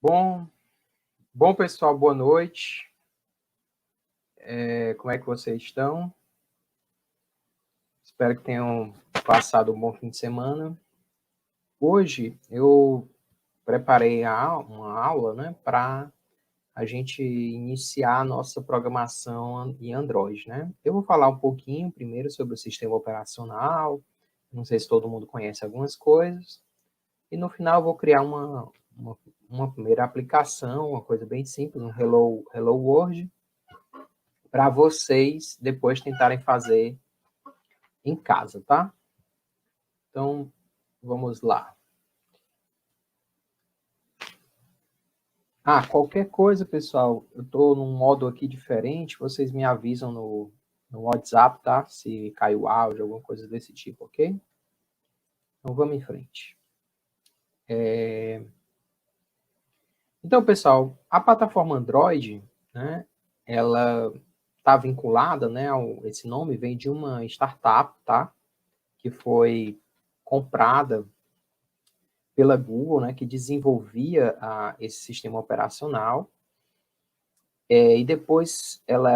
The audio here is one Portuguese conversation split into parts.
Bom, bom pessoal, boa noite. Como é que vocês estão? Espero que tenham passado um bom fim de semana. Hoje eu preparei uma aula, né, para a gente iniciar a nossa programação em Android, né? Eu vou falar um pouquinho primeiro sobre o sistema operacional, não sei se todo mundo conhece algumas coisas, e no final eu vou criar uma primeira aplicação, uma coisa bem simples, um Hello World, para vocês depois tentarem fazer em casa, tá? Então, vamos lá. Qualquer coisa, pessoal, eu estou num modo aqui diferente, vocês me avisam no WhatsApp, tá? Se caiu o áudio, alguma coisa desse tipo, ok? Então, vamos em frente. Então, pessoal, a plataforma Android, né, ela está vinculada, né, esse nome vem de uma startup, tá? Que foi comprada pela Google, né, que desenvolvia esse sistema operacional, e depois ela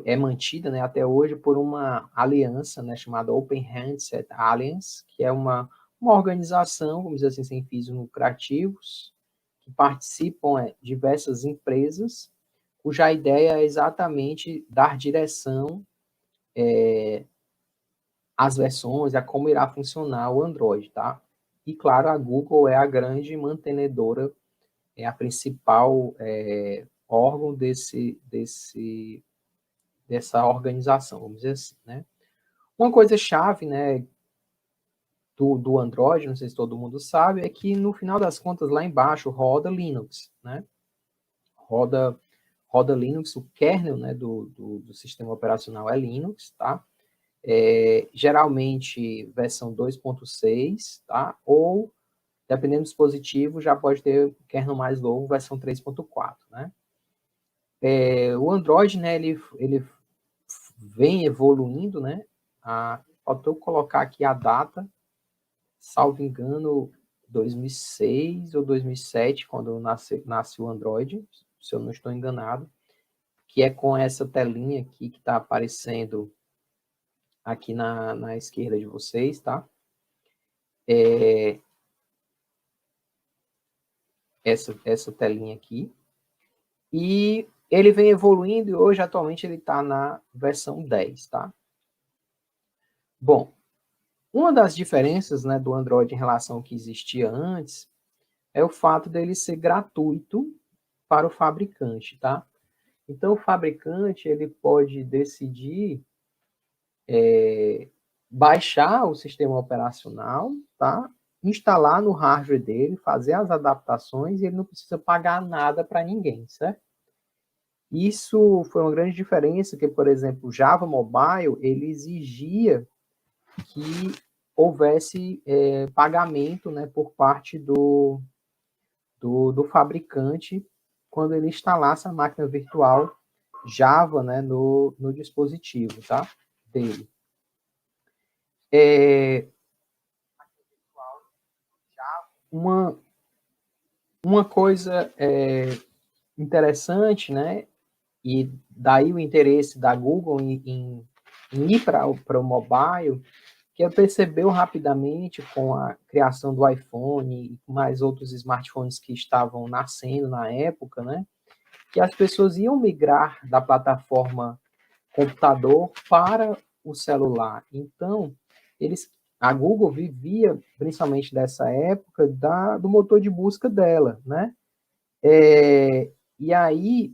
é mantida, né, até hoje por uma aliança, né, chamada Open Handset Alliance, que é uma organização, vamos dizer assim, sem fins lucrativos, que participam diversas empresas, cuja ideia é exatamente dar direção às versões, a como irá funcionar o Android, tá? E, claro, a Google é a grande mantenedora, é a principal órgão dessa organização, vamos dizer assim, né? Uma coisa chave, né, do Android, não sei se todo mundo sabe, é que, no final das contas, lá embaixo roda Linux, né? Roda Linux, o kernel, né, do sistema operacional é Linux, tá? Geralmente versão 2.6, tá? Ou, dependendo do dispositivo, já pode ter o kernel mais novo, versão 3.4, né? O Android, né, ele vem evoluindo, né? Faltou eu colocar aqui a data, salvo engano, 2006 ou 2007, quando nasce o Android, se eu não estou enganado, que é com essa telinha aqui que está aparecendo aqui na esquerda de vocês, tá? Essa telinha aqui. E ele vem evoluindo e hoje, atualmente, ele está na versão 10, tá? Bom, uma das diferenças, né, do Android em relação ao que existia antes é o fato dele ser gratuito para o fabricante, tá? Então, o fabricante ele pode decidir baixar o sistema operacional, tá? Instalar no hardware dele, fazer as adaptações e ele não precisa pagar nada para ninguém, certo? Isso foi uma grande diferença, que, por exemplo, o Java Mobile, ele exigia que houvesse pagamento, né, por parte do fabricante quando ele instalasse a máquina virtual Java, né, no dispositivo, tá? Dele. Uma coisa interessante, né, e daí o interesse da Google em ir para o mobile, que ela percebeu rapidamente com a criação do iPhone e mais outros smartphones que estavam nascendo na época, né, que as pessoas iam migrar da plataforma computador para o celular. Então, a Google vivia, principalmente dessa época, do motor de busca dela, né? E aí,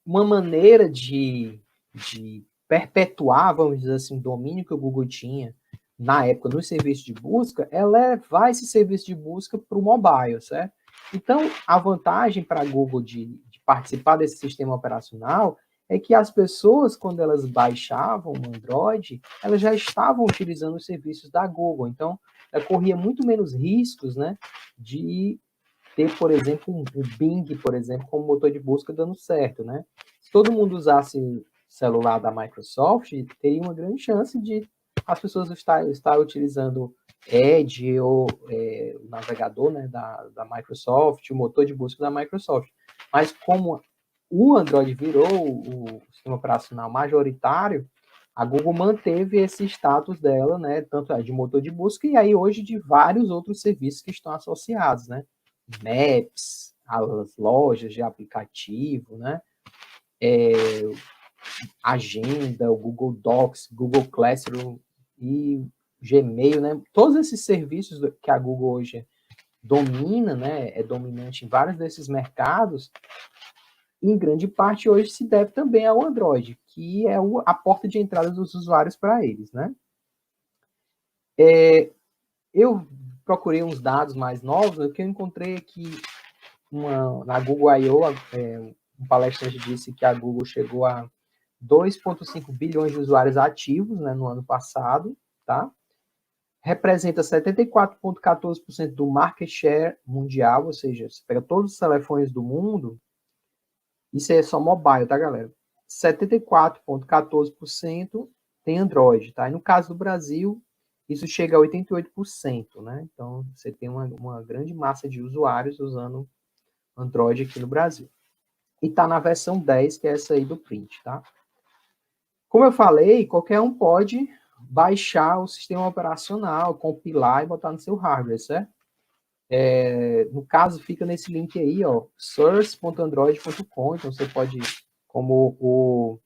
uma maneira de perpetuar, vamos dizer assim, o domínio que o Google tinha na época no serviço de busca é levar esse serviço de busca para o mobile, certo? Então, a vantagem para a Google de participar desse sistema operacional é que as pessoas, quando elas baixavam o Android, elas já estavam utilizando os serviços da Google. Então, ela corria muito menos riscos, né, de ter, por exemplo, um Bing, por exemplo, como motor de busca dando certo, né? Se todo mundo usasse celular da Microsoft, teria uma grande chance de as pessoas estar utilizando Edge, ou o navegador, né, da Microsoft, o motor de busca da Microsoft. Mas como o Android virou o sistema operacional majoritário, a Google manteve esse status dela, né, tanto de motor de busca, e aí hoje de vários outros serviços que estão associados, né? Maps, as lojas de aplicativo, né? Agenda, o Google Docs, Google Classroom e Gmail, né? Todos esses serviços que a Google hoje domina, né? É dominante em vários desses mercados, em grande parte hoje se deve também ao Android, que é a porta de entrada dos usuários para eles, né? Eu procurei uns dados mais novos, que eu encontrei aqui na Google I.O., um palestrante disse que a Google chegou a 2,5 bilhões de usuários ativos, né, no ano passado, tá? Representa 74,14% do market share mundial, ou seja, você pega todos os telefones do mundo, isso é só mobile, tá, galera? 74,14% tem Android, tá? E no caso do Brasil, isso chega a 88%, né? Então, você tem uma grande massa de usuários usando Android aqui no Brasil. E tá na versão 10, que é essa aí do print, tá? Como eu falei, qualquer um pode baixar o sistema operacional, compilar e botar no seu hardware, certo? No caso, fica nesse link aí, ó, source.android.com, então você pode, como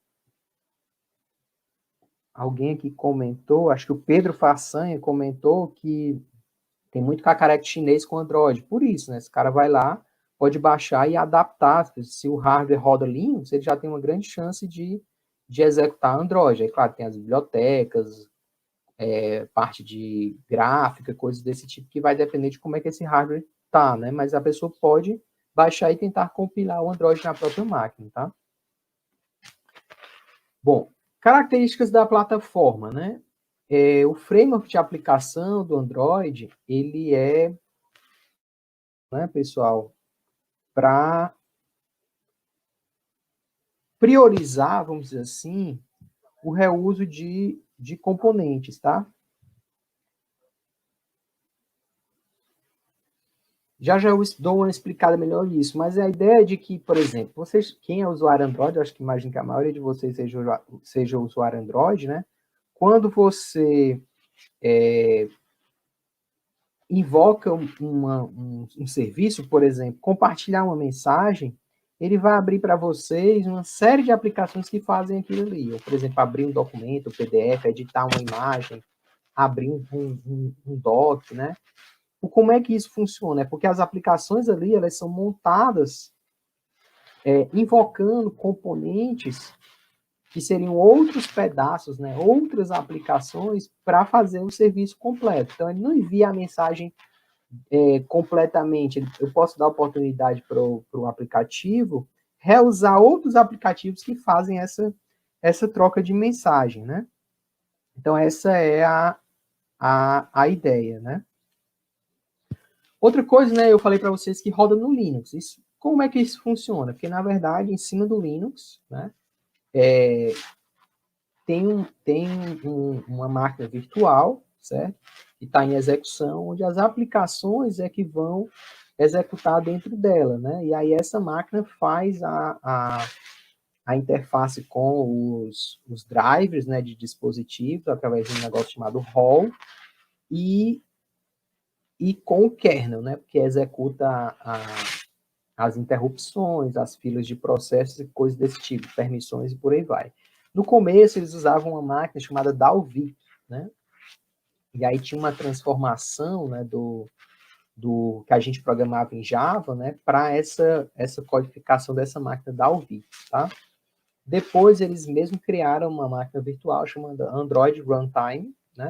alguém aqui comentou, acho que o Pedro Façanha comentou que tem muito cacareco chinês com Android, por isso, né? Esse cara vai lá, pode baixar e adaptar. Se o hardware roda Linux, ele já tem uma grande chance de executar Android. Aí, claro, tem as bibliotecas, parte de gráfica, coisas desse tipo, que vai depender de como é que esse hardware tá, né? Mas a pessoa pode baixar e tentar compilar o Android na própria máquina, tá? Bom, características da plataforma, né? O framework de aplicação do Android, ele é, né, pessoal, para priorizar, vamos dizer assim, o reuso de componentes, tá? Já eu dou uma explicada melhor nisso, mas a ideia é de que, por exemplo, vocês, quem é usuário Android, eu acho que imagino que a maioria de vocês seja usuário Android, né? Quando você invoca um serviço, por exemplo, compartilhar uma mensagem, ele vai abrir para vocês uma série de aplicações que fazem aquilo ali. Ou, por exemplo, abrir um documento, um PDF, editar uma imagem, abrir um doc, né? Como é que isso funciona? É porque as aplicações ali, elas são montadas invocando componentes que seriam outros pedaços, né, outras aplicações para fazer o serviço completo. Então, ele não envia a mensagem completamente. Eu posso dar oportunidade para o aplicativo reusar outros aplicativos que fazem essa troca de mensagem, né? Então, essa é a ideia, né? Outra coisa, né, eu falei para vocês que roda no Linux. Como é que isso funciona? Porque, na verdade, em cima do Linux, né, tem uma máquina virtual, certo? Que está em execução, onde as aplicações é que vão executar dentro dela, né? E aí essa máquina faz a interface com os drivers, né, de dispositivos, através de um negócio chamado ROL, e com o kernel, né, que executa as interrupções, as filas de processos e coisas desse tipo, permissões e por aí vai. No começo, eles usavam uma máquina chamada Dalvik, né? E aí tinha uma transformação, né, do que a gente programava em Java, né, para essa codificação dessa máquina Dalvik, tá? Depois, eles mesmo criaram uma máquina virtual chamada Android Runtime, né?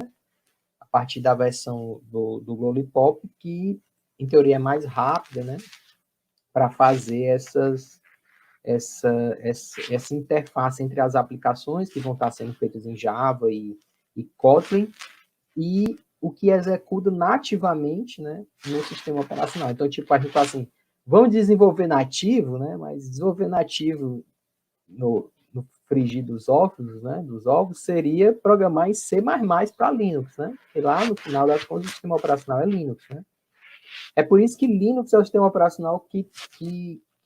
A partir da versão do Lollipop, que, em teoria, é mais rápida, né? Para fazer essa interface entre as aplicações que vão estar sendo feitas em Java e Kotlin e o que executa nativamente, né, no sistema operacional. Então, tipo, a gente fala assim, vamos desenvolver nativo, né, mas desenvolver nativo frigir dos ovos, né, seria programar em C++ para Linux, né? E lá, no final das contas, o sistema operacional é Linux, né? É por isso que Linux é o sistema operacional que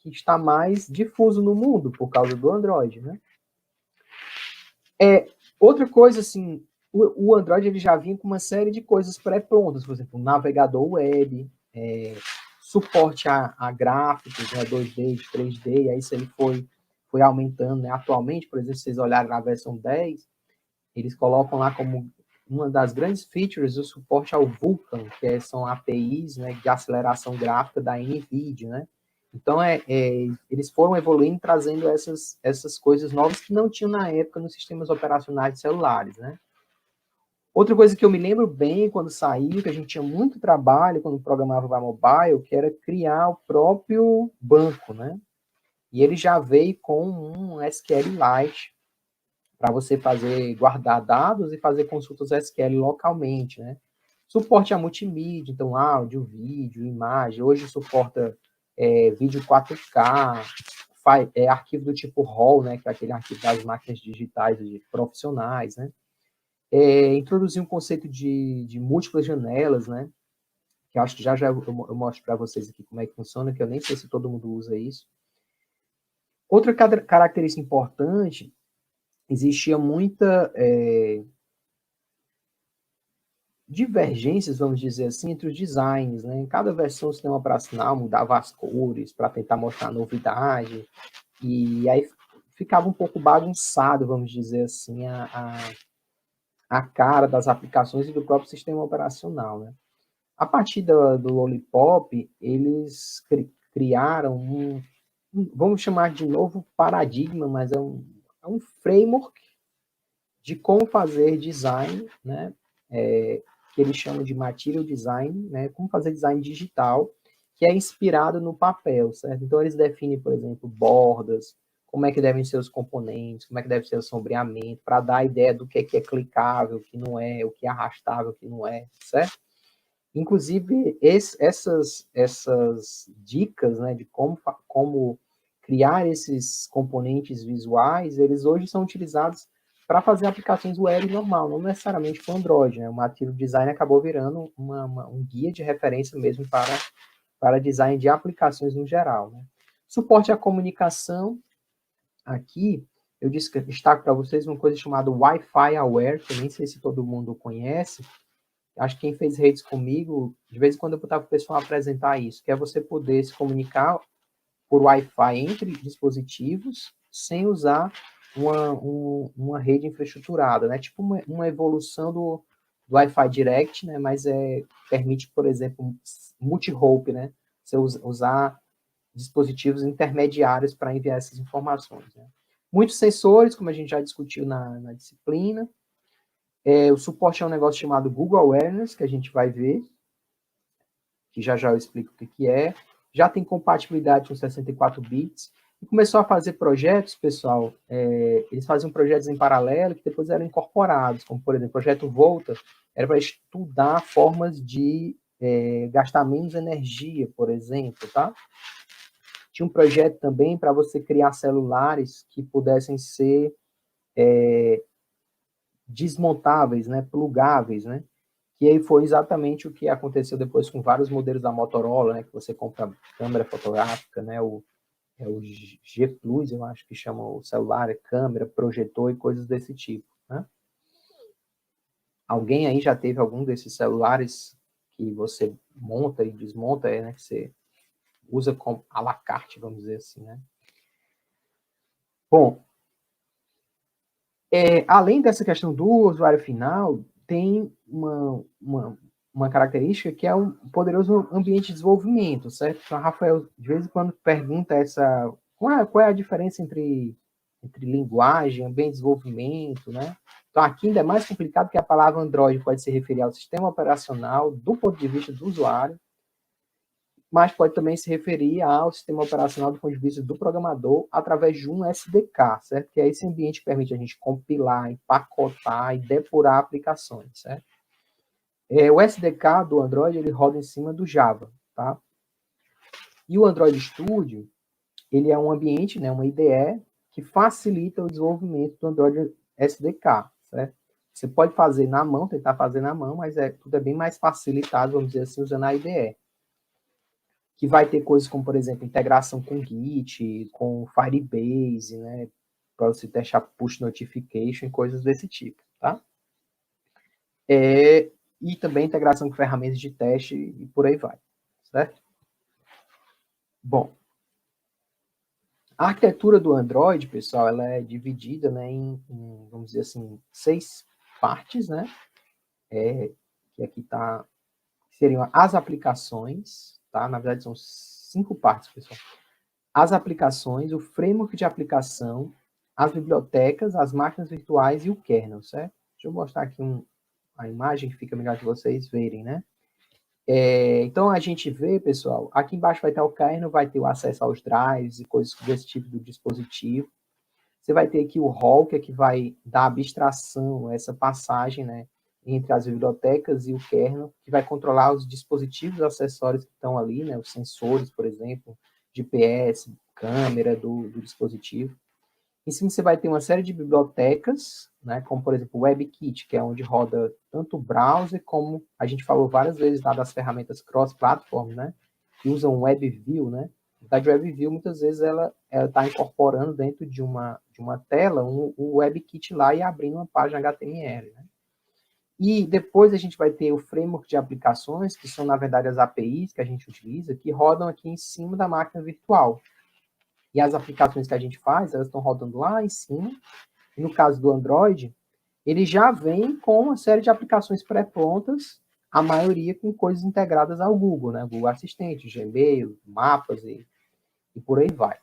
está mais difuso no mundo, por causa do Android, né? Outra coisa, assim, o Android ele já vinha com uma série de coisas pré-prontas, por exemplo, navegador web, suporte a gráficos, né, 2D, 3D, e aí isso ele foi aumentando, né? Atualmente, por exemplo, se vocês olharem na versão 10, eles colocam lá como uma das grandes features o suporte ao Vulkan, que são APIs, né, de aceleração gráfica da NVIDIA, né? Então, eles foram evoluindo, trazendo essas coisas novas que não tinham na época nos sistemas operacionais de celulares, né? Outra coisa que eu me lembro bem quando saiu, que a gente tinha muito trabalho quando programava para mobile, que era criar o próprio banco, né? E ele já veio com um SQLite para você guardar dados e fazer consultas SQL localmente, né? Suporte a multimídia, então áudio, vídeo, imagem. Hoje suporta vídeo 4K, arquivo do tipo RAW, né? Que é aquele arquivo das máquinas digitais de profissionais, né? Introduzir um conceito de múltiplas janelas, né? Que eu acho que já eu mostro para vocês aqui como é que funciona, que eu nem sei se todo mundo usa isso. Outra característica importante, existia muita divergências, vamos dizer assim, entre os designs, né? Em cada versão do sistema operacional mudava as cores para tentar mostrar novidade, e aí ficava um pouco bagunçado, vamos dizer assim, a cara das aplicações e do próprio sistema operacional, né? A partir do Lollipop, eles criaram vamos chamar de novo paradigma, mas é um framework de como fazer design, né? Que eles chamam de material design, né? Como fazer design digital, que é inspirado no papel, certo? Então, eles definem, por exemplo, bordas, como é que devem ser os componentes, como é que deve ser o sombreamento, para dar a ideia do que é clicável, o que não é, o que é arrastável, o que não é, certo? Inclusive, essas dicas, né, de como criar esses componentes visuais, eles hoje são utilizados para fazer aplicações web normal, não necessariamente para Android, né? O Material Design acabou virando um guia de referência mesmo para design de aplicações no geral, né? Suporte à comunicação, aqui eu destaco para vocês uma coisa chamada Wi-Fi Aware, que eu nem sei se todo mundo conhece. Acho que quem fez redes comigo, de vez em quando eu botava o pessoal apresentar isso, que é você poder se comunicar por Wi-Fi entre dispositivos sem usar uma rede infraestruturada, né? Tipo uma evolução do Wi-Fi Direct, né? Mas permite, por exemplo, multi-hop, né? Você usar dispositivos intermediários para enviar essas informações, né? Muitos sensores, como a gente já discutiu na disciplina. O suporte é um negócio chamado Google Awareness, que a gente vai ver, que já eu explico o que é. Já tem compatibilidade com 64 bits. E começou a fazer projetos, pessoal, eles faziam projetos em paralelo que depois eram incorporados, como, por exemplo, o projeto Volta, era para estudar formas de gastar menos energia, por exemplo, tá? Tinha um projeto também para você criar celulares que pudessem ser desmontáveis, né, plugáveis, né? Que aí foi exatamente o que aconteceu depois com vários modelos da Motorola, né, que você compra câmera fotográfica, né, o G Plus, eu acho que chama o celular, câmera, projetor e coisas desse tipo, né? Alguém aí já teve algum desses celulares que você monta e desmonta, né, que você usa como à la carte, vamos dizer assim, né? Bom, além dessa questão do usuário final, tem uma característica que é um poderoso ambiente de desenvolvimento, certo? Então, Rafael, de vez em quando, pergunta qual é a diferença entre linguagem, ambiente de desenvolvimento, né? Então, aqui ainda é mais complicado, porque a palavra Android pode se referir ao sistema operacional do ponto de vista do usuário, mas pode também se referir ao sistema operacional do ponto de vista do programador através de um SDK, certo? Que é esse ambiente que permite a gente compilar, empacotar e depurar aplicações, certo? O SDK do Android, ele roda em cima do Java, tá? E o Android Studio, ele é um ambiente, né, uma IDE, que facilita o desenvolvimento do Android SDK, certo? Você pode fazer na mão, tentar fazer na mão, mas tudo é bem mais facilitado, vamos dizer assim, usando a IDE. Que vai ter coisas como, por exemplo, integração com Git, com Firebase, né? Para você testar push notification, coisas desse tipo, tá? E também integração com ferramentas de teste e por aí vai, certo? Bom, a arquitetura do Android, pessoal, ela é dividida, né, vamos dizer assim, 6 partes, né? Que aqui tá, seriam as aplicações, tá? Na verdade, são 5 partes, pessoal. As aplicações, o framework de aplicação, as bibliotecas, as máquinas virtuais e o kernel, certo? Deixa eu mostrar aqui a imagem que fica melhor que vocês verem, né? Então, a gente vê, pessoal, aqui embaixo vai estar o kernel, vai ter o acesso aos drives e coisas desse tipo do dispositivo. Você vai ter aqui o rol, que vai dar abstração, essa passagem, né, entre as bibliotecas e o kernel, que vai controlar os dispositivos acessórios que estão ali, né, os sensores, por exemplo, GPS, câmera do dispositivo. Em cima você vai ter uma série de bibliotecas, né, como, por exemplo, o WebKit, que é onde roda tanto o browser, como a gente falou várias vezes lá das ferramentas cross-platform, né, que usam o WebView, né. A WebView, muitas vezes, ela está incorporando dentro de uma tela o WebKit lá e abrindo uma página HTML, né. E depois a gente vai ter o framework de aplicações, que são, na verdade, as APIs que a gente utiliza, que rodam aqui em cima da máquina virtual. E as aplicações que a gente faz, elas estão rodando lá em cima. E no caso do Android, ele já vem com uma série de aplicações pré-prontas, a maioria com coisas integradas ao Google, né? Google Assistente, Gmail, mapas e por aí vai,